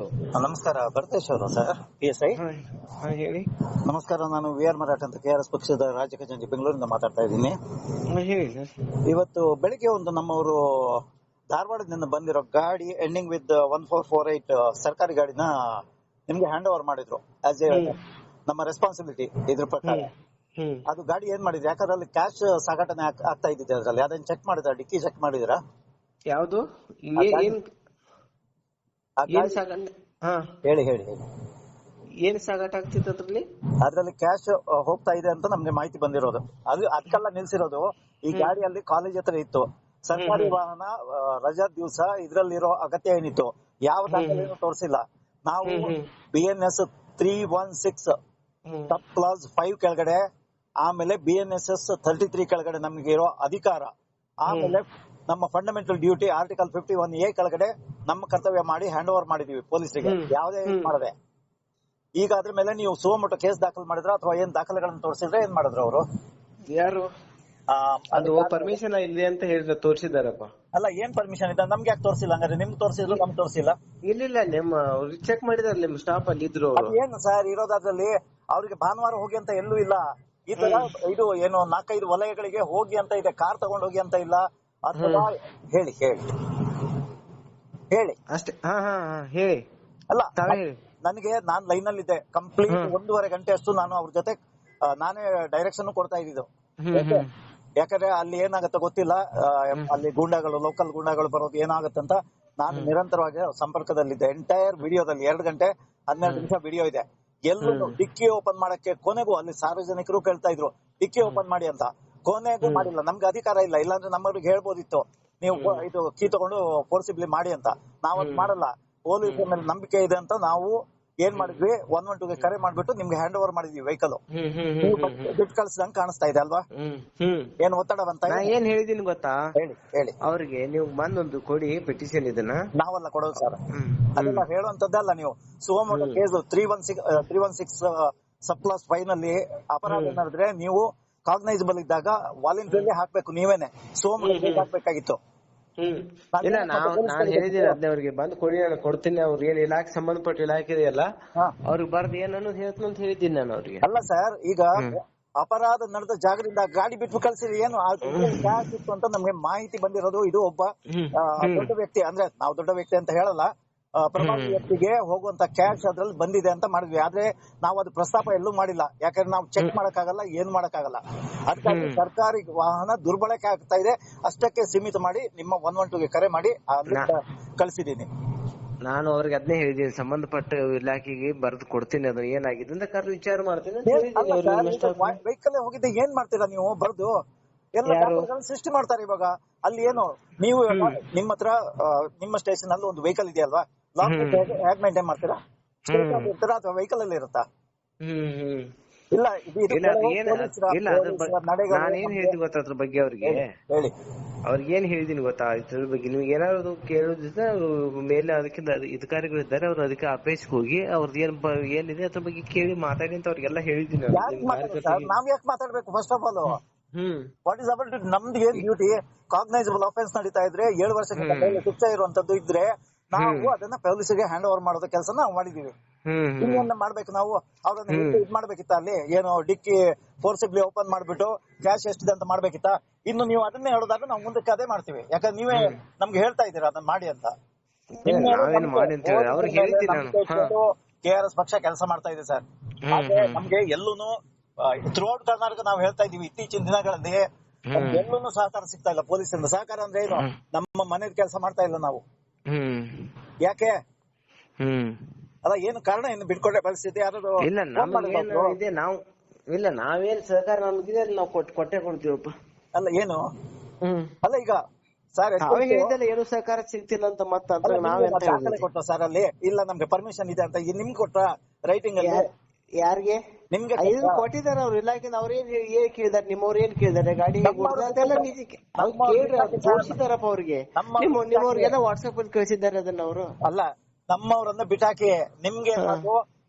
Hello. ನಮಸ್ಕಾರ, ಭರತೇಶ್ ಅವರು sir, PSI. ಹೇಳಿ. ನಮಸ್ಕಾರ, ನಾನು VR ಮರಾಠ ಅಂತ KRS ಪಕ್ಷದ ರಾಜ್ಯ ಖಜಾಂಚಿ ಬೆಂಗಳೂರಿಂದ ಮಾತಾಡ್ತಾ ಇದ್ದೀನಿ. ಹೇಳಿ ಸರ್. ಇವತ್ತು ಬೆಳಿಗ್ಗೆ ಒಂದು ನಮ್ಮವರು ಧಾರವಾಡದಿಂದ ಬಂದಿರೋ ಗಾಡಿ ಎಂಡಿಂಗ್ ವಿತ್ 1448 ಸರ್ಕಾರಿ ಗಾಡಿನ ನಿಮ್ಗೆ ಹ್ಯಾಂಡ್ ಓವರ್ ಮಾಡಿದ್ರು ಆಸ್ ಎ ನಮ್ಮ ರೆಸ್ಪಾನ್ಸಿಬಿಲಿಟಿ. ಇದ್ರ ಪ್ರಕಾರ ಅದು ಗಾಡಿ ಏನ್ ಮಾಡಿದ್ರಿ? ಯಾಕಂದ್ರೆ ಅಲ್ಲಿ ಕ್ಯಾಶ್ ಸಾಗಾಟನೆ ಆಗ್ತಾ ಇದ್ದಿದೆ ಅದ್ರಲ್ಲಿ. ಅದನ್ನ ಚೆಕ್ ಮಾಡಿದ್ರ? ಡಿಕ್ಕಿ ಚೆಕ್ ಮಾಡಿದಿರಾ? ಯಾವ್ದು? ಹೇಳಿ ಹೇಳಿ. ಏನ್ ಸಾಗಾಟ ಆಗ್ತಿತ್ತು ಅದ್ರಲ್ಲಿ? ಅದ್ರಲ್ಲಿ ಕ್ಯಾಶ್ ಹೋಗ್ತಾ ಇದೆ ಅಂತ ನಮ್ಗೆ ಮಾಹಿತಿ ಬಂದಿರೋದು. ಅದಕ್ಕೆಲ್ಲ ನಿಲ್ಸಿರೋದು. ಈ ಗಾಡಿಯಲ್ಲಿ ಕಾಲೇಜ್ ಹತ್ರ ಇತ್ತು, ಸರ್ಕಾರಿ ವಾಹನ, ರಜಾ ದಿವಸ, ಇದ್ರಲ್ಲಿರೋ ಅಗತ್ಯ ಏನಿತ್ತು ಯಾವ ದಾಖಲೆಯನ್ನು ತೋರಿಸಿಲ್ಲ. ನಾವು BNS 316 ಸಬ್ ಕ್ಲಾಸ್ 5 ಕೆಳಗಡೆ, ಆಮೇಲೆ BNSS 33 ಕೆಳಗಡೆ ನಮ್ಗೆ ಇರೋ ಅಧಿಕಾರ, ಆಮೇಲೆ ನಮ್ಮ ಫಂಡಮೆಂಟಲ್ ಡ್ಯೂಟಿ ಆರ್ಟಿಕಲ್ 51A ಕೆಳಗಡೆ ನಮ್ಮ ಕರ್ತವ್ಯ ಮಾಡಿ ಹ್ಯಾಂಡ್ ಓವರ್ ಮಾಡಿದೀವಿ ಪೊಲೀಸರಿಗೆ, ಯಾವುದೇ ಮಾಡದೆ. ಈಗ ಅದ್ರ ಮೇಲೆ ನೀವು ಸುವಮೋಟೋ ಕೇಸ್ ದಾಖಲು ಮಾಡಿದ್ರ ಅಥವಾ ಏನ್ ದಾಖಲೆಗಳನ್ನ ತೋರಿಸಿದ್ರೆ ಏನ್ ಮಾಡಿದ್ರು ಅವರು? ಯಾರು? ಅದು ಪರ್ಮಿಷನ್ ಇದೆ ಅಂತ ಹೇಳಿದ್ರೆ ತೋರಿಸಿದಾರಪ್ಪ. ಅಲ್ಲ, ಏನ್ ಪರ್ಮಿಷನ್ ಇದೆ? ನಮ್ಗೆ ಯಾಕೆ ತೋರಿಸಿಲ್ಲ? ಹಂಗಾರೆ ನಿಮ್ಗೆ ತೋರಿಸಿದ್ರು, ನಮ್ಗೆ ತೋರಿಸಿಲ್ಲ? ಇಲ್ಲ, ನಿಮ್ಮ ಚೆಕ್ ಮಾಡಿದಾರೆ, ನಿಮ್ ಸ್ಟಾಪ್ ಅಲ್ಲಿ ಇದ್ರು. ಏನು ಸರ್ ಇರೋದ್ರಲ್ಲಿ? ಅವ್ರಿಗೆ ಭಾನುವಾರ ಹೋಗಿ ಅಂತ ಎಲ್ಲೂ ಇಲ್ಲ. ಈ ತರ ಇದು ಏನು 4-5 ವಲಯಗಳಿಗೆ ಹೋಗಿ ಅಂತ ಇದೆ, ಕಾರ್ ತಗೊಂಡ್ ಹೋಗಿ ಅಂತ ಇಲ್ಲ. ಅಥವಾ ಹೇಳಿ ಹೇಳಿ ಹೇಳಿ ಅಷ್ಟೇ. ಹೇಳಿ. ಅಲ್ಲ, ನಾನ್ ಲೈನ್ ಅಲ್ಲಿ ಇದ್ದೆ ಕಂಪ್ಲೀಟ್ 1.5 ಗಂಟೆ ಅಷ್ಟು. ನಾನು ಅವ್ರ ಜೊತೆ ನಾನೇ ಡೈರೆಕ್ಷನ್ ಕೊಡ್ತಾ ಇದ್ದಿದ್ದು. ಯಾಕಂದ್ರೆ ಅಲ್ಲಿ ಏನಾಗತ್ತೆ ಗೊತ್ತಿಲ್ಲ, ಅಲ್ಲಿ ಗೂಂಡಾಗಳು, ಲೋಕಲ್ ಗೂಂಡಾಗಳು ಬರೋದು ಏನಾಗತ್ತಂತ ನಾನು ನಿರಂತರವಾಗಿ ಸಂಪರ್ಕದಲ್ಲಿದ್ದೆ. ಎಂಟೈರ್ ವಿಡಿಯೋದಲ್ಲಿ 2 ಗಂಟೆ 12 ನಿಮಿಷ ವಿಡಿಯೋ ಇದೆ. ಎಲ್ಲೂ ಡಿಕ್ಕಿ ಓಪನ್ ಮಾಡಕ್ಕೆ ಕೊನೆಗೂ ಅಲ್ಲಿ ಸಾರ್ವಜನಿಕರು ಕೇಳ್ತಾ ಇದ್ರು ಡಿಕ್ಕಿ ಓಪನ್ ಮಾಡಿ ಅಂತ. ಕೊನೆಗೂ ಮಾಡಿಲ್ಲ. ನಮ್ಗೆ ಅಧಿಕಾರ ಇಲ್ಲ, ಇಲ್ಲಾಂದ್ರೆ ನಮ್ಮವ್ರಿಗೆ ಹೇಳ್ಬೋದಿತ್ತು ನೀವು ಇದು ಕೀ ತಗೊಂಡು ಫೋರ್ಸಿಬ್ಲಿ ಮಾಡಿ ಅಂತ. ನಾವ್ ಅದು ಮಾಡಲ್ಲ. ಪೊಲೀಸರ ಮೇಲೆ ನಂಬಿಕೆ ಇದೆ ಅಂತ ನಾವು ಏನ್ ಮಾಡಿದ್ವಿ, 112ಗೆ ಕರೆ ಮಾಡ್ಬಿಟ್ಟು ನಿಮ್ಗೆ ಹ್ಯಾಂಡ್ ಓವರ್ ಮಾಡಿದ್ವಿ ವೆಹಿಕಲ್. ದುಡ್ಡು ಕಳ್ಸಿದಂಗ್ ಕಾಣಿಸ್ತಾ ಇದೆ ಅಲ್ವಾ? ಏನ್ ಒತ್ತಡ ಬಂತ? ಏನ್ ಹೇಳಿದೀನಿ ಗೊತ್ತಾ? ಹೇಳಿ ಹೇಳಿ. ಅವ್ರಿಗೆ ನೀವು ಬಂದೊಂದು ಕೊಡಿ ಪಿಟಿಷನ್. ಇದನ್ನ ನಾವಲ್ಲ ಕೊಡೋದು ಸರ್, ಅದೆಲ್ಲ ಹೇಳುವಂತದ್ದಲ್ಲ. ನೀವು ಸುವಮೋಟೋ ಕೇಸ್ 316 ಸಬ್ ಕ್ಲಾಸ್ 5 ನಲ್ಲಿ ಅಪರಾಧ ನಡೆದ್ರೆ ನೀವು ಕಾಗ್ನೈಸಬಲ್ ಇದ್ದಾಗ ವಾಲಂಟಿಯರ್ಲಿ ಹಾಕ್ಬೇಕು, ನೀವೇನೆ ಸುವಮೋಟೋ ಹಾಕ್ಬೇಕಾಗಿತ್ತು. ಇಲ್ಲ, ನಾನ್ ಹೇಳಿದ್ದೀನಿ ಅದನ್ನ ಅವ್ರಿಗೆ, ಬಂದು ಕೊಡಿ, ನಾನು ಕೊಡ್ತೀನಿ. ಅವ್ರಿಗೆ ಏನ್ ಇಲಾಖೆ ಸಂಬಂಧಪಟ್ಟ ಇಲಾಖೆ ಇದೆಯಲ್ಲ, ಅವ್ರಿಗೆ ಬರ್ದು ಏನನ್ನು ಹೇಳ್ತೀನಿ ಅಂತ ಹೇಳಿದ್ದೀನಿ ನಾನು ಅವ್ರಿಗೆ. ಅಲ್ಲ ಸರ್, ಈಗ ಅಪರಾಧ ನಡೆದ ಜಾಗದಿಂದ ಗಾಡಿ ಬಿಟ್ಟು ಕಳ್ಸಿರಿ, ಏನು ಕ್ಯಾಶ್ ಇತ್ತು ಅಂತ ನಮ್ಗೆ ಮಾಹಿತಿ ಬಂದಿರೋದು. ಇದು ಒಬ್ಬ ದೊಡ್ಡ ವ್ಯಕ್ತಿ, ಅಂದ್ರೆ ನಾವು ದೊಡ್ಡ ವ್ಯಕ್ತಿ ಅಂತ ಹೇಳಲ್ಲ, ಪ್ರಭಾವಿ ವ್ಯಕ್ತಿಗೆ ಹೋಗುವಂತ ಕ್ಯಾಶ್ ಅದ್ರಲ್ಲಿ ಬಂದಿದೆ ಅಂತ ಮಾಡಿದ್ವಿ. ಆದ್ರೆ ನಾವು ಅದು ಪ್ರಸ್ತಾಪ ಎಲ್ಲೂ ಮಾಡಿಲ್ಲ. ಯಾಕಂದ್ರೆ ನಾವು ಚೆಕ್ ಮಾಡಕ್ಕಾಗಲ್ಲ, ಏನ್ ಮಾಡಕ್ಕಾಗಲ್ಲ. ಅದಕ್ಕಾಗಿ ಸರ್ಕಾರಿ ವಾಹನ ದುರ್ಬಳಕೆ ಆಗ್ತಾ ಇದೆ ಅಷ್ಟಕ್ಕೆ ಸೀಮಿತ ಮಾಡಿ ನಿಮ್ಮ 112ಗೆ ಕರೆ ಮಾಡಿ ಕಳಿಸಿದೀನಿ. ನಾನು ಅವ್ರಿಗೆ ಅದನ್ನೇ ಹೇಳಿದ್ದೀನಿ, ಸಂಬಂಧಪಟ್ಟ ಇಲಾಖೆಗೆ ಬರೆದು ಕೊಡ್ತೀನಿ, ಅದು ಏನಾಗಿದೆ ಅಂತ ಕರೆದು ವಿಚಾರ ಮಾಡ್ತೀನಿ. ವೆಹಿಕಲ್ ಹೋಗಿದ್ದೆ ಏನ್ ಮಾಡ್ತೀರಾ ನೀವು? ಬರ್ದು ಎಲ್ಲ ಸೃಷ್ಟಿ ಮಾಡ್ತಾರೆ ಇವಾಗ. ಅಲ್ಲಿ ಏನು ನೀವು ನಿಮ್ಮ ಹತ್ರ ನಿಮ್ಮ ಸ್ಟೇಷನ್ ಅಲ್ಲಿ ಒಂದು ವೆಹಿಕಲ್ ಇದೆಯಲ್ವಾ, ಲಾಂಗ್ ಹೇಗ್ ಮೇಂಟೈನ್ ಮಾಡ್ತೀರಾ? ಇರ್ತೀರಾ ಅಥವಾ ವೆಹಿಕಲ್ ಅಲ್ಲಿ ಇರುತ್ತಾ? ಇಲ್ಲ, ನಾನೇನ್ ಹೇಳ್ತೀನಿ ಗೊತ್ತಾ ಅದ್ರ ಬಗ್ಗೆ ಅವ್ರಿಗೆ? ಹೇಳಿ. ಅವ್ರಿಗೆ ಏನ್ ಹೇಳಿದೀನಿ ಗೊತ್ತಾ ಇದ್ರ ಬಗ್ಗೆ? ನೀವು ಏನಾದ್ರು ಕೇಳೋದಿದ್ರೆ ಮೇಲೆ ಅದಕ್ಕಿಂತ ಅಧಿಕಾರಿಗಳಿದ್ದಾರೆ, ಅವ್ರು ಅದಕ್ಕೆ ಆಫೀಸ್ಗೆ ಹೋಗಿ ಅವ್ರದ್ದು ಏನಿದೆ ಅದ್ರ ಬಗ್ಗೆ ಕೇಳಿ ಮಾತಾಡಿ ಅಂತ ಅವ್ರಿಗೆಲ್ಲ ಹೇಳಿದೀನಿ. ನಾವ್ ಯಾಕೆ ಮಾತಾಡ್ಬೇಕು? First of all what is our duty? ನಮ್ದು ಏನ್ ಡ್ಯೂಟಿ? ಕಾಗ್ನೈಸಬಲ್ ಅಫೆನ್ಸ್ ನಡೀತಾ ಇದ್ರೆ 7 ವರ್ಷಕ್ಕಿಂತ ಮೇಲೆ ಶಿಕ್ಷೆ ಇರುವಂತದ್ದು ಇದ್ರೆ ನಾವು ಅದನ್ನ ಪೊಲೀಸರಿಗೆ ಹ್ಯಾಂಡ್ ಓವರ್ ಮಾಡೋದ ಕೆಲಸ ನಾವು ಮಾಡಿದೀವಿ. ಇನ್ನೇನ ಮಾಡ್ಬೇಕು ನಾವು? ಅವ್ರನ್ನ ಇದ್ ಮಾಡ್ಬೇಕಿತ್ತ? ಅಲ್ಲಿ ಏನು ಡಿಕ್ಕಿ ಫೋರ್ಸಿಬ್ಲಿ ಓಪನ್ ಮಾಡ್ಬಿಟ್ಟು ಕ್ಯಾಶ್ ಎಷ್ಟಿದೆ ಅಂತ ಮಾಡ್ಬೇಕಿತ್ತ? ಇನ್ನು ನೀವು ಅದನ್ನೇ ಹೇಳೋದಾದ್ರೆ ನಾವು ಮುಂದಕ್ಕೆ ಅದೇ ಮಾಡ್ತೀವಿ. ಯಾಕಂದ್ರೆ ನೀವೇ ನಮ್ಗೆ ಹೇಳ್ತಾ ಇದ್ದೀರಾ ಅದನ್ನ ಮಾಡಿ ಅಂತ. KRS ಪಕ್ಷ ಕೆಲಸ ಮಾಡ್ತಾ ಇದೆ ಸರ್. ನಮ್ಗೆ ಎಲ್ಲೂನು ಥ್ರೂಔಟ್ ಕರ್ನಾಟಕ ನಾವು ಹೇಳ್ತಾ ಇದೀವಿ, ಇತ್ತೀಚಿನ ದಿನಗಳಲ್ಲಿ ಎಲ್ಲೂ ಸಹಕಾರ ಸಿಗ್ತಾ ಇಲ್ಲ ಪೊಲೀಸರಿಂದ. ಸಹಕಾರ ಅಂದ್ರೆ ಏನು? ನಮ್ಮ ಮನೆ ಕೆಲಸ ಮಾಡ್ತಾ ಇಲ್ಲ ನಾವು. ಯಾಕೆ? ಅಲ್ಲ, ಏನು ಕಾರಣ? ಏನು ಬಿಟ್ಕೊಟ್ಟೆ ಪರಿಸ್ಥಿತಿ? ಯಾರು ಇಲ್ಲ, ನಾವೇನ್ ಸಹಕಾರ ನಮ್ಗಿದೆ ನಾವು ಕೊಟ್ಟೆ ಕೊಡ್ತೀವಪ್ಪ. ಅಲ್ಲ, ಏನು? ಅಲ್ಲ, ಈಗ ಸರ್ ಏನು ಸಹಕಾರ ಸಿಗ್ತಿಲ್ಲ ಅಂತ ಮತ್ತೆ ದಾಖಲೆ ಕೊಟ್ಟ ಸರ್ ಅಲ್ಲಿ? ಇಲ್ಲ, ನಮ್ಗೆ ಪರ್ಮಿಷನ್ ಇದೆ ಅಂತ ನಿಮ್ಗೆ ಕೊಟ್ಟ ರೈಟಿಂಗ್ ಅಲ್ಲಿ? ಯಾರಿಗೆ? ನಿಮ್ಗೆ ಕೊಟ್ಟಿದ್ದಾರೆ ಅವ್ರ ಇಲಾಖೆ. ಅವ್ರೇನ್ ಕೇಳಿದಾರೆ? ನಿಮ್ಮವ್ರು ಏನ್ ಕೇಳಿದಾರೆ? ಗಾಡಿ ತೋರಿಸಿದಾರಪ್ಪ ಅವ್ರಿಗೆ. ನಿಮ್ಮವ್ರಿಗೆಲ್ಲ ವಾಟ್ಸ್ಆಪ್ ಅಲ್ಲಿ ಕಳಿಸಿದ್ದಾರೆ ಅದನ್ನ ಅವರು. ಅಲ್ಲ, ನಮ್ಮವ್ರನ್ನ ಬಿಟ್ಟಾಕಿ ನಿಮ್ಗೆ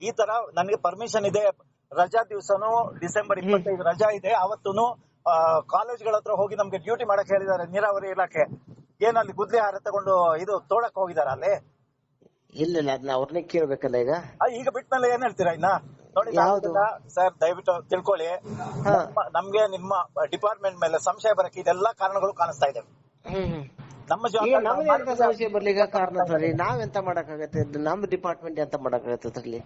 ಈ ತರ ನನಗೆ ಪರ್ಮಿಷನ್ ಇದೆ, ರಜಾ ದಿವಸನು ಡಿಸೆಂಬರ್ 25 ರಜಾ ಇದೆ, ಅವತ್ತೂನು ಕಾಲೇಜ್ಗಳ ಹತ್ರ ಹೋಗಿ ನಮ್ಗೆ ಡ್ಯೂಟಿ ಮಾಡಕ್ ಹೇಳಿದ್ದಾರೆ ನೀರಾವರಿ ಇಲಾಖೆ. ಏನಲ್ಲಿ ಗುದ್ಲಿ ಹಾರ ತಗೊಂಡು ಇದು ತೋಡಕ್ ಹೋಗಿದಾರ ಅಲ್ಲಿ? ಇಲ್ಲ ಅದನ್ನ ಅವ್ರನ್ನೇ ಕೇಳ್ಬೇಕಲ್ಲ ಈಗ. ಈಗ ಬಿಟ್ಮೇಲೆ ಏನ್ ಹೇಳ್ತೀರಾ ಇನ್ನ? ನೋಡಿ ಯಾವ್ದು? ಸರ್ ದಯವಿಟ್ಟು ತಿಳ್ಕೊಳ್ಳಿ, ನಮ್ಗೆ ನಿಮ್ಮ ಡಿಪಾರ್ಟ್ಮೆಂಟ್ ಮೇಲೆ ಸಂಶಯ ಬರಕ್ಕೆ ಇದೆಲ್ಲಾ ಕಾರಣಗಳು ಕಾಣಿಸ್ತಾ ಇದೆ. ನಮ್ಮ ನಮ್ಗೆ ಸಮಸ್ಯೆ ಬರ್ಲಿಕ್ಕೆ ಕಾರಣ ಸರಿ, ನಾವೆಂತ ಮಾಡಕ್ಕಾಗತ್ತೆ? ನಮ್ಮ ಡಿಪಾರ್ಟ್ಮೆಂಟ್ ಎಂತ ಮಾಡಕ್ಕಾಗತ್ತೆ ಅದ್ರಲ್ಲಿ?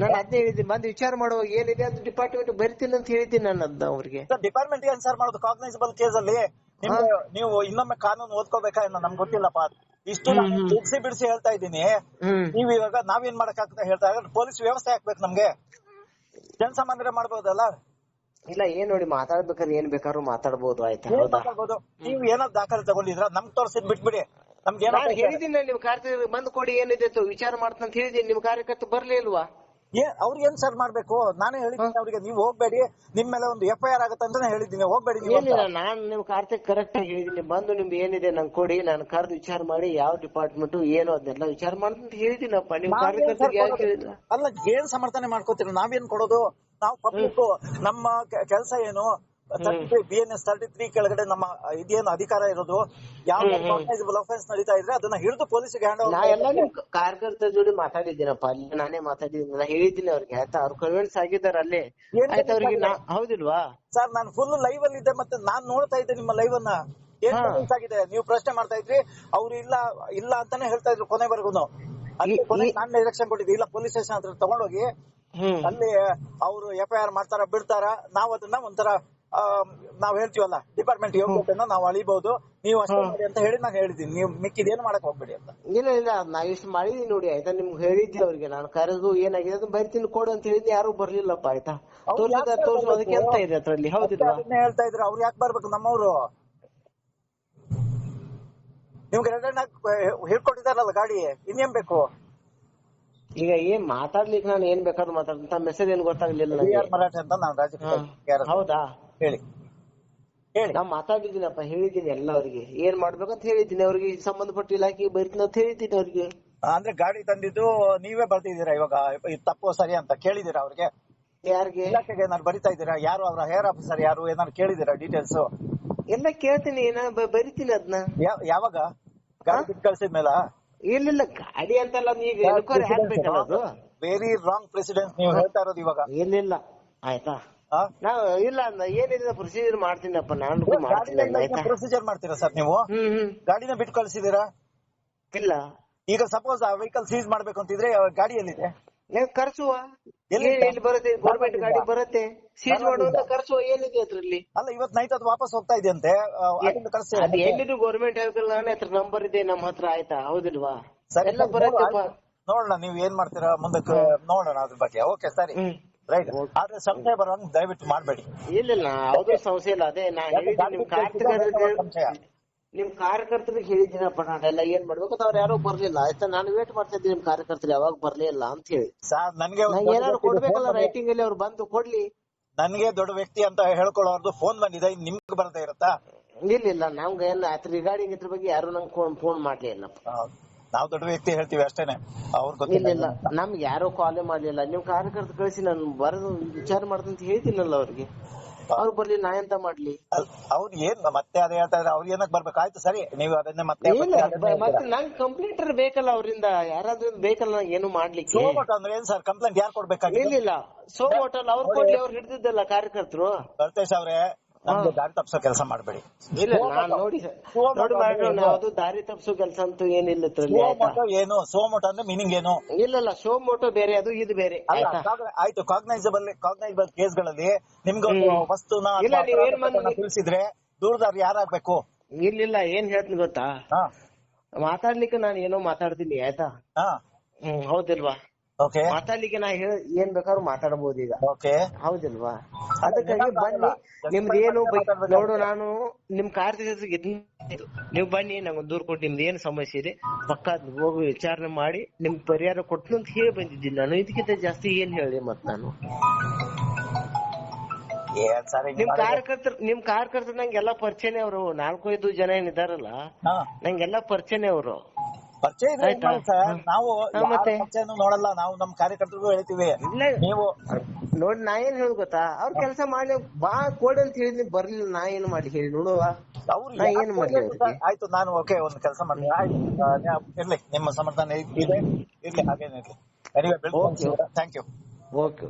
ನಾನು ಅದ್ನೇ ಹೇಳಿದ್ದೀನಿ, ಬಂದು ವಿಚಾರ ಮಾಡುವಾಗ ಏನಿದೆ ಅಂತ ಡಿಪಾರ್ಟ್ಮೆಂಟ್ ಬರಿತೀನಿ ಅಂತ ಹೇಳಿದ್ದೀನಿ ನಾನು ಅದನ್ನ ಅವ್ರಿಗೆ. ಡಿಪಾರ್ಟ್ಮೆಂಟ್ ಏನ್ ಸರ್ ಮಾಡೋದು ಕಾಗ್ನೈಸಬಲ್ ಕೇಸ್ ಅಲ್ಲಿ? ನೀವು ಇನ್ನೊಮ್ಮೆ ಕಾನೂನು ಓದ್ಕೋಬೇಕಾ ನಮ್ಗೆ ಗೊತ್ತಿಲ್ಲಪ್ಪ. ಇಷ್ಟು ನಾನು ಬಿಡಿಸಿ ಹೇಳ್ತಾ ಇದ್ದೀನಿ. ನೀವು ಇವಾಗ ನಾವೇನ್ ಮಾಡಕ್ಕಾಗ್ತದೆ ಹೇಳ್ತಾ ಪೊಲೀಸ್ ವ್ಯವಸ್ಥೆ ಹಾಕ್ಬೇಕು ನಮ್ಗೆ. ಜನಸಾಮಾನ್ಯರೇ ಮಾಡ್ಬೋದಲ್ಲ? ಇಲ್ಲ ಏನ್ ನೋಡಿ, ಮಾತಾಡ್ಬೇಕಾದ್ರೆ ಏನ್ ಬೇಕಾದ್ರೂ ಮಾತಾಡ್ಬೋದು. ಆಯ್ತಾ? ನೀವು ಏನಾದ್ರು ದಾಖಲೆ ತಗೊಂಡಿದ್ರ ನಮ್ಗೆ ತೋರಿಸಿದ್ ಬಿಟ್ಬಿಡಿ. ನಮ್ಗೆ ಹೇಳಿದ್ದೀನಿ, ನಿಮ್ ಕಾರ್ಯಕರ್ತರು ಬಂದ್ ಕೊಡಿ, ಏನಿದೆ ವಿಚಾರ ಮಾಡ್ತಂತ ಹೇಳಿದೀನಿ. ನಿಮ್ ಕಾರ್ಯಕರ್ತರು ಬರ್ಲೇ ಇಲ್ವಾ? ಅವ್ರಿಗೆ ಏನ್ ಸರ್ ಮಾಡ್ಬೇಕು? ನಾನೇ ಹೇಳಿದ್ದೀನಿ ಅವ್ರಿಗೆ, ನೀವು ಹೋಗ್ಬೇಡಿ, ನಿಮ್ ಮೇಲೆ ಒಂದು FIR ಆಗುತ್ತೆ ಅಂತ ಹೇಳಿದ್ದೀನಿ, ಹೋಗ್ಬೇಡಿ. ಏನಿಲ್ಲ, ನಾನ್ ನಿಮ್ ಕಾರ್ತಿಕ್ ಕರೆಕ್ಟ್ ಆಗಿ ಹೇಳಿದೀನಿ, ಬಂದು ನಿಮ್ದು ಏನಿದೆ ನಂಗೆ ಕೊಡಿ, ನಾನು ಕರೆದು ವಿಚಾರ ಮಾಡಿ ಯಾವ ಡಿಪಾರ್ಟ್ಮೆಂಟ್ ಏನು ಅದನ್ನೆಲ್ಲ ವಿಚಾರ ಮಾಡ್ತಂತ ಹೇಳಿದೀನಪ್ಪ. ನಿಮ್ ಕಾರ್ಯಕರ್ತರಿಗೆ ಯಾಕೆ ಹೇಳಿಲ್ಲ? ಅಲ್ಲ, ಏನ್ ಸಮರ್ಥನೆ ಮಾಡ್ಕೋತೀರ? ನಾವೇನ್ ಕೊಡೋದು? ನಾವು ಪಬ್ಲಿಕ್ ನಮ್ಮ ಕೆಲಸ ಏನು? 33 BNS 33 ಕೆಳಗಡೆ ನಮ್ಮ ಇದೇನು ಅಧಿಕಾರ ಇರೋದು? ಯಾವ ಕಾಗ್ನೈಸಬಲ್ ಅಫೆನ್ಸ್ ನಡೀತಾ ಇದ್ರೆ ಅದನ್ನ ಹಿಡಿದು ಪೊಲೀಸ್ಗೆ ಹ್ಯಾಂಡ್ ಓವರ್. ನಾ ಎಲ್ಲ ನಿಮ್ ಕಾರ್ಯಕರ್ತರ ಜೋಡಿ ಮಾತಾಡಿದ್ದೀನಪ್ಪ, ಅಲ್ಲಿ ನಾನೇ ಮಾತಾಡಿದ್ದೀನಿ, ನಾ ಹೇಳಿದ್ದೀನಿ ಅವ್ರಿಗೆ. ಆಯ್ತಾ? ಅವ್ರು ಕನ್ವಿನ್ಸ್ ಆಗಿದ್ದಾರೆ ಅಲ್ಲೇ. ಆಯ್ತಾ? ಅವ್ರಿಗೆ ಹೌದಿಲ್ವಾ ಸರ್? ನಾನು ಫುಲ್ ಲೈವ್ ಅಲ್ಲಿ ಇದ್ದೆ, ಮತ್ತೆ ನಾನ್ ನೋಡ್ತಾ ಇದ್ದೆ ನಿಮ್ಮ ಲೈವ್ ಅನ್ನ. ಏನ್ ಕನ್ವಿನ್ಸ್ ಆಗಿದೆ? ನೀವು ಪ್ರಶ್ನೆ ಮಾಡ್ತಾ ಇದ್ರಿ, ಅವ್ರು ಇಲ್ಲ ಅಂತಾನೆ ಹೇಳ್ತಾ ಇದ್ರು ಕೊನೆವರೆಗೂ. ನಾನ್ ಡೈರೆಕ್ಷನ್ ಕೊಟ್ಟಿದ್ದೆ, ಇಲ್ಲ ಪೊಲೀಸ್ ಸ್ಟೇಷನ್ ಹತ್ರ ತಗೊಂಡೋಗಿ ಅಲ್ಲಿ ಅವರು FIR ಮಾಡ್ತಾರ ಬಿಡ್ತಾರ, ನಾವ್ ಅದನ್ನ ಒಂಥರ ನಾವ್ ಹೇಳ್ತೀವಲ್ಲ ಡಿಪಾರ್ಟ್ಮೆಂಟ್ ಯೋಗ್ಯತೆಯನ್ನ ನಾವು ಅಳಿಬಹುದು, ನೀವು ಅಷ್ಟೇ ಮಾಡಿ ಅಂತ ಹೇಳಿ ನಾನು ಹೇಳಿದ್ದೀನಿ. ನೀವು ಮಿಕ್ಕಿದೇನು ಮಾಡಕ್ ಹೋಗ್ಬೇಡಿ ಅಂತ. ಇಲ್ಲ ನಾ ಇಷ್ಟು ಮಾಡಿದೀನಿ ನೋಡಿ. ಆಯ್ತಾ? ನಿಮ್ಗೆ ಹೇಳಿದ್ದೆ ಅವ್ರಿಗೆ, ನಾನು ಕರೆದು ಏನಾಗಿದೆ ಅದು ಬರ್ತೀನಿ ಕೊಡು ಅಂತ ಹೇಳಿದ್ದೆ, ಯಾರು ಬರ್ಲಿಲ್ಲಪ್ಪ. ಆಯ್ತಾ? ತೋರ್ಸೋದಕ್ಕೆ ಎಂತ ಇದೆ ಅದ್ರಲ್ಲಿ? ಹೌದಿಲ್ವಾ? ಹೇಳ್ತಾ ಇದ್ರು, ಅವ್ರು ಯಾಕೆ ಬರ್ಬೇಕು ನಮ್ಮವ್ರು? ನಿಮ್ಗೆ ಹೇಳ್ಕೊಟ್ಟಿದಾರಲ್ಲ ಗಾಡಿ, ಇನ್ನೇನ್ ಬೇಕು? ಈಗ ಏನ್ ಮಾತಾಡ್ಲಿಕ್ಕೆ ನಾನು ಏನ್ ಬೇಕಾದ್ರೂ ಮಾತಾಡ್ತ, ಮೆಸೇಜ್ ಏನ್ ಗೊತ್ತಾಗ್ಲಿಲ್ಲ ಮರಾಠೆ ಅಂತ ನಾನು ರಾಜಕೀಯ. ಹೌದಾ? ಹೇಳಿ ನಾ ಮಾತಾಡಿದ್ದೀನಪ್ಪ, ಹೇಳಿದ್ದೀನಿ ಎಲ್ಲ ಅವ್ರಿಗೆ ಏನ್ ಮಾಡ್ಬೇಕಂತ ಹೇಳಿದ್ದೀನಿ. ಅವ್ರಿಗೆ ಸಂಬಂಧಪಟ್ಟ ಇಲಾಖೆಗೆ ಬರ್ತೀನಿ ಅಂತ ಹೇಳಿದ್ದೀನಿ ಅವ್ರಿಗೆ. ಅಂದ್ರೆ ಗಾಡಿ ತಂದಿದ್ದು ನೀವೇ ಬರ್ತಿದ್ದೀರಾ ಇವಾಗ? ತಪ್ಪು ಸರಿ ಅಂತ ಕೇಳಿದೀರಾ ಅವ್ರಿಗೆ? ಯಾರಿಗೆ? ಇಲಾಖೆಗೆ ಏನಾದ್ರು ಬರಿತಾ ಇದ್ದೀರಾ? ಯಾರು ಅವರ ಹೇರ್ ಆಫೀಸರ್ ಯಾರು ಏನಾದ್ರು ಕೇಳಿದೀರಾ ಡೀಟೇಲ್ಸ್? ಎಲ್ಲ ಕೇಳ್ತೀನಿ, ಬರಿತೀನಿ ಅದನ್ನ. ಯಾವಾಗ? ಗಾಡಿ ಬಿಟ್ಟು ಕಳ್ಸಿದ್ಮೇಲ? ಇಲ್ಲ ಗಾಡಿ ಅಂತಲ್ಲ, ಈಗ ಎನ್ಕ್ವೈರಿ ಹಾಕ್ಬೇಕಲ್ಲ ಅದು. ವೆರಿ ರಾಂಗ್ ಪ್ರೆಸಿಡೆಂಟ್ ನೀವು ಹೇಳ್ತಾ ಇರೋದು ಇವಾಗ. ಇಲ್ಲ ಆಯ್ತಾ? ನಾವು ಇಲ್ಲ ಏನಿದೆ ಪ್ರೊಸೀಜರ್ ಮಾಡ್ತೀನಪ್ಪ, ನಾನು ಮಾಡ್ತೀನಿ. ಆಯ್ತಾ? ಪ್ರೊಸೀಜರ್ ಮಾಡ್ತೀರಾ ಸರ್ ನೀವು? ಗಾಡಿನ ಬಿಟ್ಟು ಕಳ್ಸಿದೀರಾ? ಇಲ್ಲ. ಈಗ ಸಪೋಸ್ ಆ ವೆಹಿಕಲ್ ಸೀಸ್ ಮಾಡ್ಬೇಕು ಅಂತಿದ್ರೆ ಗಾಡಿ ಎಲ್ಲಿದೆ? ಕರ್ಸುವ ಎಲ್ಲಿ ಬರುತ್ತೆ? ಗೌರ್ಮೆಂಟ್ ಗಾಡಿ ಬರುತ್ತೆ, ಸೀಸ್ ಮಾಡುವಂತ ಕರ್ಸುವ ಏನಿದೆ ಅದ್ರಲ್ಲಿ? ಅಲ್ಲ, ಇವತ್ ನೈಟ್ ಅದು ವಾಪಸ್ ಹೋಗ್ತಾ ಇದೆ ಅಂತೆ. ಎಲ್ಲಿದು ಗೌರ್ಮೆಂಟ್ ನನ್ನ ಹತ್ರ ನಂಬರ್ ಇದೆ ನಮ್ಮ ಹತ್ರ. ಆಯ್ತಾ? ಹೌದಿಲ್ವಾ? ಎಲ್ಲ ಬರುತ್ತಪ್ಪ. ನೋಡೋಣ ನೀವು ಏನ್ ಮಾಡ್ತೀರಾ ಮುಂದಕ್ಕೆ, ನೋಡೋಣ ಅದ್ರ ಬಗ್ಗೆ. ಓಕೆ ಸರಿ, ರೈಟ್. ಆದ್ರೆ ಸಂಶಯ ಬರುವಂಗ್ ದಯವಿಟ್ಟು ಮಾಡ್ಬೇಡಿ. ಇಲ್ಲ ಯಾವ್ದು ಸಂಶಯ ಇಲ್ಲ. ಅದೇ ನಾ ಹೇಳಿದ್ದೀನಿ ನಿಮ್ ಕಾರ್ಯಕರ್ತರಿಗೆ ಹೇಳಿದ್ದೀನಪ್ಪ, ನಾನೆಲ್ಲ ಏನ್ ಮಾಡ್ಬೇಕು ಅವ್ರು ಯಾರು ಬರ್ಲಿಲ್ಲ. ಆಯ್ತಾ? ನಾನು ವೇಟ್ ಮಾಡ್ತಾ ಇದ್ದೀನಿ ನಿಮ್ ಕಾರ್ಯಕರ್ತರು ಯಾವಾಗ ಬರ್ಲೇ ಇಲ್ಲ ಅಂತ ಹೇಳಿ. ನನ್ಗೆ ಏನಾದ್ರು ಕೊಡ್ಬೇಕಲ್ಲ ರೈಟಿಂಗ್ ಅಲ್ಲಿ, ಅವ್ರು ಬಂದು ಕೊಡ್ಲಿ. ನನ್ಗೆ ದೊಡ್ಡ ವ್ಯಕ್ತಿ ಅಂತ ಹೇಳ್ಕೊಳ್ಳೋರ್ದು ಫೋನ್ ಬಂದಿದೆ, ನಿಮ್ಗೆ ಬರದೇ ಇರುತ್ತಾ? ಇಲ್ಲ ನಮ್ಗೆ ಎಲ್ಲ ರಿಗಾರ್ಡಿಂಗ್ ಇದ್ರ ಬಗ್ಗೆ ಯಾರು ನಂಗೆ ಫೋನ್ ಮಾಡ್ಲೇ ಇಲ್ಲಪ್ಪ. ನಾವು ದೊಡ್ಡ ವ್ಯಕ್ತಿ ಹೇಳ್ತೀವಿ ಅಷ್ಟೇನೆ, ಅವ್ರ ಇಲ್ಲ ನಮ್ಗೆ ಯಾರು ಕಾಲೇ ಮಾಡ್ಲಿಲ್ಲ. ನಿಮ್ ಕಾರ್ಯಕರ್ತ ಕಳಿಸಿ ನಾನು ಬರೋದು ವಿಚಾರ ಮಾಡ್ದಂತ ಹೇಳ್ತೀನಲ್ಲ ಅವ್ರಿಗೆ. ಅವ್ರು ಬರ್ಲಿ, ನಾ ಎಂತ ಮಾಡ್ಲಿ? ಅವ್ರು ಏನ್ ಮತ್ತೆ ಅದೇ ಹೇಳ್ತಾ ಇದ್ರೆ ಅವ್ರು ಏನಕ್ ಬರ್ಬೇಕಾಯ್ತು? ಸರಿ, ನೀವು ಅದನ್ನೇ ಮತ್ತೆ ನಂಗೆ ಕಂಪ್ಲೇಂಟರ್ ಬೇಕಲ್ಲ, ಅವರಿಂದ ಯಾರಾದ್ರೂ ಬೇಕಲ್ಲ ನಂಗೆ ಏನು ಮಾಡ್ಲಿಕ್ಕೆ. ಸೋಮೋಟೋ ಅಂದ್ರೆ ಏನ್ ಸರ್? ಕಂಪ್ಲೇಂಟ್ ಯಾರು ಕೊಡ್ಬೇಕಾಗಿಲ್ಲ? ಇಲ್ಲ ಸೋಮೋಟಲ್ ಅವ್ರು ಕೊಡ್ಲಿ, ಅವ್ರು ಹಿಡಿದಿದ್ದಲ್ಲ ಕಾರ್ಯಕರ್ತರು. ಭರ್ತೇಶ್ ಅವ್ರೆ, ನಮ್ಗೆ ದಾರಿ ತಪ್ಪಿಸೋ ಕೆಲಸ ಮಾಡ್ಬೇಡಿ. ಇಲ್ಲ ನಾನ್ ನೋಡಿ ಯಾವ್ದು ದಾರಿ ತಪ್ಪಿಸೋ ಕೆಲಸ ಅಂತೂ ಏನಿಲ್ಲ. ಏನು ಸೋಮೋಟೋ ಅಂದ್ರೆ ಮೀನಿಂಗ್ ಏನು? ಇಲ್ಲ ಸೋಮೋಟೋ ಬೇರೆ, ಅದು ಇದು ಬೇರೆ. ಆಯ್ತು, ಕಾಗ್ನೈಸಬಲ್ ಕೇಸ್ಗಳಲ್ಲಿ ನಿಮ್ಗೆ ವಸ್ತುನ ತಿಳಿಸಿದ್ರೆ ದೂರದಾರ ಯಾರಾಗ್ಬೇಕು? ಇಲ್ಲ ಏನ್ ಹೇಳ್ತೀನಿ ಗೊತ್ತಾ, ಮಾತಾಡ್ಲಿಕ್ಕೆ ನಾನು ಏನೋ ಮಾತಾಡ್ತೀನಿ. ಆಯ್ತಾ? ಹೌದಿಲ್ವಾ? ಮಾತಾಡ್ಲಿಕ್ಕೆ ನಾ ಏನ್ ಬೇಕಾದ್ರೂ ಮಾತಾಡಬಹುದು ಈಗ. ಹೌದಿಲ್ವಾ? ಅದಕ್ಕಾಗಿ ಬನ್ನಿ, ನಿಮ್ದು ಏನು ನೋಡು, ನಾನು ನಿಮ್ ಕಾರ್ಯದರ್ಶಿಗೆ ನೀವು ಬನ್ನಿ, ನಂಗೆ ದೂರ ಕೊಟ್ಟು ನಿಮ್ದು ಏನ್ ಸಮಸ್ಯೆ ಇದೆ ಪಕ್ಕ ಹೋಗಿ ವಿಚಾರಣೆ ಮಾಡಿ ನಿಮ್ ಪರಿಹಾರ ಕೊಟ್ಟು ಅಂತ ಹೇಳಿ ಬಂದಿದ್ದೀನಿ ನಾನು. ಇದಕ್ಕಿಂತ ಜಾಸ್ತಿ ಏನ್ ಹೇಳಿ ಮತ್ ನಾನು? ನಿಮ್ ಕಾರ್ಯಕರ್ತರು ನಂಗೆಲ್ಲ ಪರಿಚಯನೇ ಅವರು. 4-5 ಜನ ಏನಿದಾರಲ್ಲ ನಂಗೆಲ್ಲ ಪರಿಚಯನೇ ಅವರು. ಪರಿಚಯ ನಾವು ನೋಡಲ್ಲ, ನಾವು ನಮ್ ಕಾರ್ಯಕರ್ತರಿಗೂ ಹೇಳ್ತೀವಿ. ನೀವು ನೋಡಿ, ನಾ ಏನ್ ಹೇಳ ಗೊತ್ತಾ, ಅವ್ರ ಕೆಲಸ ಮಾಡ್ಲಿ ಬಾ ಕೊಡಿ ಅಂತ ಹೇಳಿದ್ನಿ, ಬರ್ಲಿಲ್ಲ, ನಾ ಏನ್ ಮಾಡಿ ಹೇಳಿ ನೋಡುವ? ನಾ ಏನ್ ಮಾಡ್ಲಿ? ಆಯ್ತು, ನಾನು ಒಂದು ಕೆಲಸ ಮಾಡ್ತೀನಿ. ಇರ್ಲಿ, ನಿಮ್ಮ ಸಮರ್ಥನೆ ಇದೆ. ಇರ್ಲಿ ಹಾಗೇನಿರ್ಲಿ. Anyway Okay. Thank you. Okay.